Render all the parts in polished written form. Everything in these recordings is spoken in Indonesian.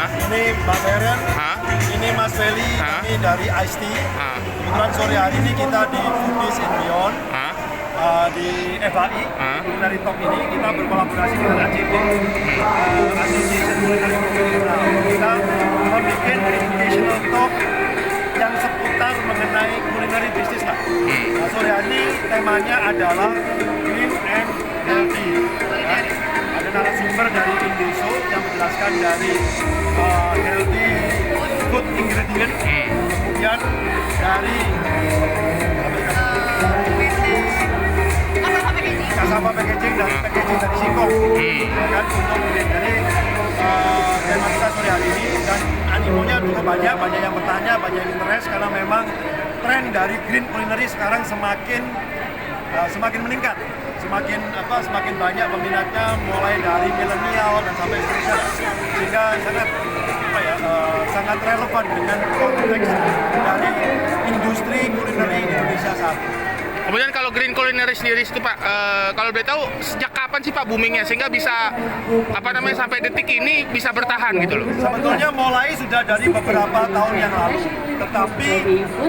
Ini Mbak Beren, ini Mas Feli, kami dari Ice Tea. Kebetulan sore hari ini kita di Foodies and Beyond. Di FAI, dari top ini kita berkolaborasi dengan ACP, Association Culinary Professional. Kita membuat educational talk yang seputar mengenai culinary business lah. Nah, sore hari ini temanya adalah green and healthy. Ya. Ada narasumber dari Indoso yang menjelaskan dari healthy food ingredient, kemudian dari Kasaba packaging dari Singkong, ya kan, untuk jadi tema kita sore hari ini, dan animonya cukup banyak yang bertanya, banyak yang interest karena memang tren dari green culinary sekarang semakin meningkat, semakin banyak peminatnya, mulai dari milenial dan sampai seterusnya, sehingga sangat relevan dengan konteks dari industri kulineri Indonesia saat ini. Kemudian kalau green culinary sendiri itu Pak, kalau boleh tahu sejak kapan sih Pak boomingnya sehingga bisa sampai detik ini bisa bertahan gitu loh? Sebetulnya mulai sudah dari beberapa tahun yang lalu, tetapi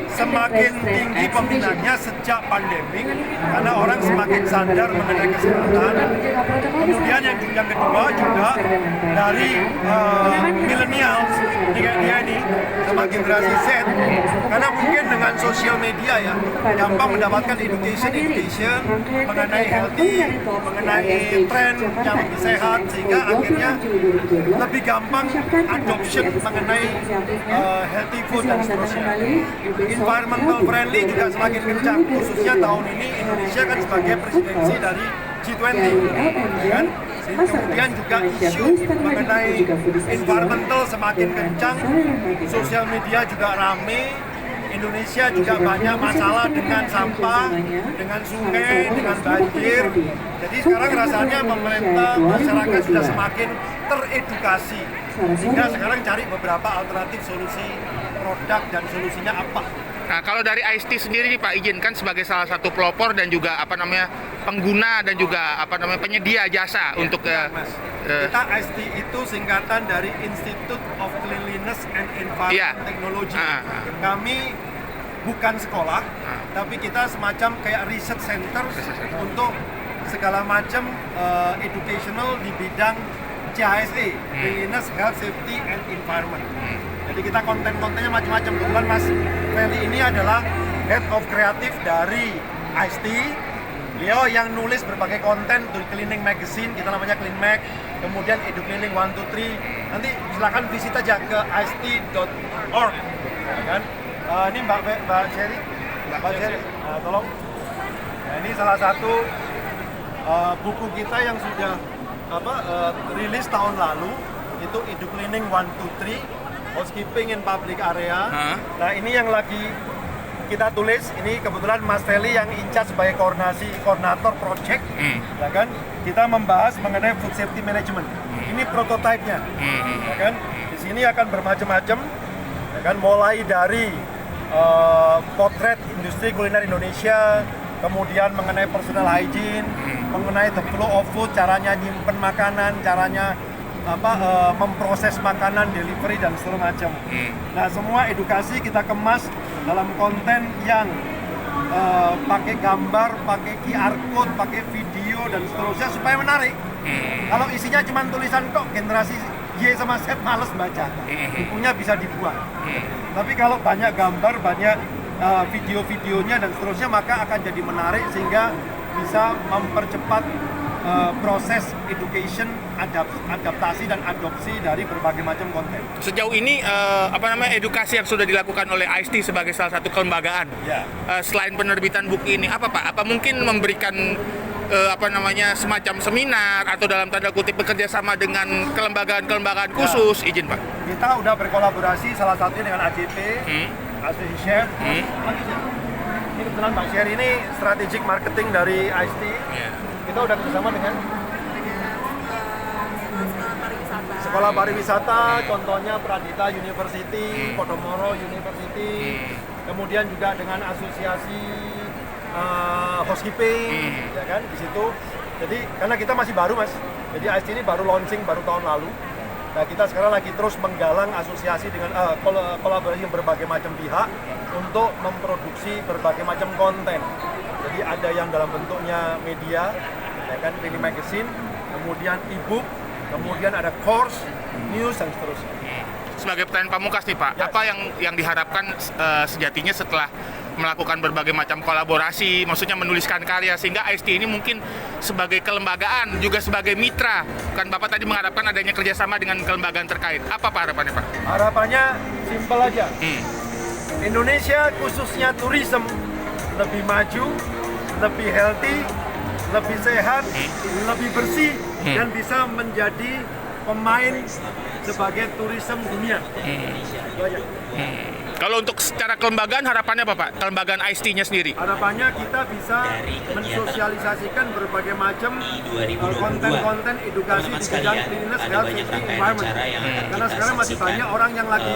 semakin tinggi peminatnya sejak pandemi karena orang semakin sadar mengenai kesehatan. Kemudian yang kedua juga dari millennials, dia ini sama generasi Z, karena mungkin dengan sosial media ya gampang mendapatkan education mengenai healthy, mengenai tren yang lebih sehat, sehingga akhirnya lebih gampang adoption mengenai healthy food dan seterusnya. Environmental friendly juga semakin kencang, khususnya tahun ini Indonesia kan sebagai presidensi dari G20, kan? Kemudian juga isu mengenai environmental semakin kencang, sosial media juga rame. Indonesia juga banyak masalah dengan sampah, dengan sungai, dengan banjir. Jadi sekarang rasanya pemerintah, masyarakat sudah semakin teredukasi, sehingga sekarang cari beberapa alternatif solusi produk dan solusinya apa. Nah, kalau dari Ice Tea sendiri nih Pak, izin kan sebagai salah satu pelopor dan juga pengguna dan juga penyedia jasa untuk kita Ice Tea itu singkatan dari Institute of Cleanliness and Environment Technology. Kami bukan sekolah, tapi kita semacam kayak research center untuk segala macam educational di bidang CHSE, Cleanliness, Health, Safety, and Environment. Jadi kita konten-kontennya macam-macam. Kebetulan Mas Feli ini adalah Head of Creative dari Ice Tea. Beliau yang nulis berbagai konten untuk Cleaning Magazine, kita namanya Clean Mag, kemudian Edu Cleaning 123. Nanti silakan visit aja ke icetea.org, ya kan? Ini Mbak Sherry, tolong. Nah, ini salah satu buku kita yang sudah rilis tahun lalu, itu Edu Cleaning 123, Housekeeping in Public Area. Nah, ini yang lagi kita tulis, ini kebetulan Mas Feli yang in charge sebagai koordinator project, ya kan? Kita membahas mengenai food safety management. Ini prototipenya, ya kan? Di sini akan bermacam-macam, ya kan? Mulai dari potret industri kuliner Indonesia, kemudian mengenai personal hygiene, mengenai the flow of food, caranya nyimpen makanan, caranya memproses makanan, delivery dan segala macam. Nah, semua edukasi kita kemas dalam konten yang pakai gambar, pakai QR code, pakai video dan seterusnya supaya menarik. Kalau isinya cuma tulisan kok generasi Y sama Z males baca, bukunya bisa dibuang. Tapi kalau banyak gambar, banyak video-videonya dan seterusnya, maka akan jadi menarik sehingga bisa mempercepat proses education, adaptasi dan adopsi dari berbagai macam konten. Sejauh ini edukasi yang sudah dilakukan oleh Ice Tea sebagai salah satu kelembagaan, selain penerbitan buku ini apa Pak? Apa mungkin memberikan semacam seminar atau dalam tanda kutip bekerja sama dengan kelembagaan khusus, izin Pak? Kita udah berkolaborasi salah satunya dengan ACP, Association Chef. Ini kebetulan Mbak Sherry ini strategic marketing dari Ice Tea. Kita udah bersama dengan sekolah pariwisata, contohnya Pradita University, Podomoro University, kemudian juga dengan asosiasi housekeeping, ya kan, di situ. Jadi karena kita masih baru Mas, jadi Ice Tea ini baru launching baru tahun lalu. Nah, kita sekarang lagi terus menggalang asosiasi dengan kolaborasi dengan berbagai macam pihak untuk memproduksi berbagai macam konten. Jadi ada yang dalam bentuknya media, ya kan, mini magazine, kemudian e-book, kemudian ada course, news, dan seterusnya. Sebagai pertanyaan pamungkas nih Pak, apa yang diharapkan sejatinya setelah melakukan berbagai macam kolaborasi, maksudnya menuliskan karya, sehingga IST ini mungkin sebagai kelembagaan, juga sebagai mitra, kan Bapak tadi mengharapkan adanya kerjasama dengan kelembagaan terkait. Apa Pak harapannya Pak? Harapannya simpel aja. Indonesia khususnya tourism lebih maju, lebih healthy, lebih sehat, lebih bersih, dan bisa menjadi pemain sebagai tourism dunia. Itu aja. Kalau untuk secara kelembagaan harapannya apa Pak? Kelembagaan IST-nya sendiri? Harapannya kita bisa mensosialisasikan berbagai macam konten-konten edukasi di bidang cleanliness, health, safety, environment. Karena sekarang masih banyak orang yang lagi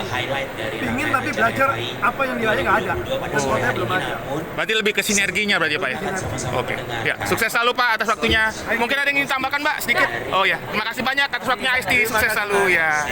pingin tapi belajar apa yang nilainya nggak ada. Dan kontennya belum ada. Berarti lebih ke sinerginya berarti ya Pak ya? Oke. Ya, sukses selalu Pak atas waktunya. Mungkin ada yang ingin ditambahkan Mbak sedikit? Oh ya, terima kasih banyak atas waktunya IST. Sukses selalu ya.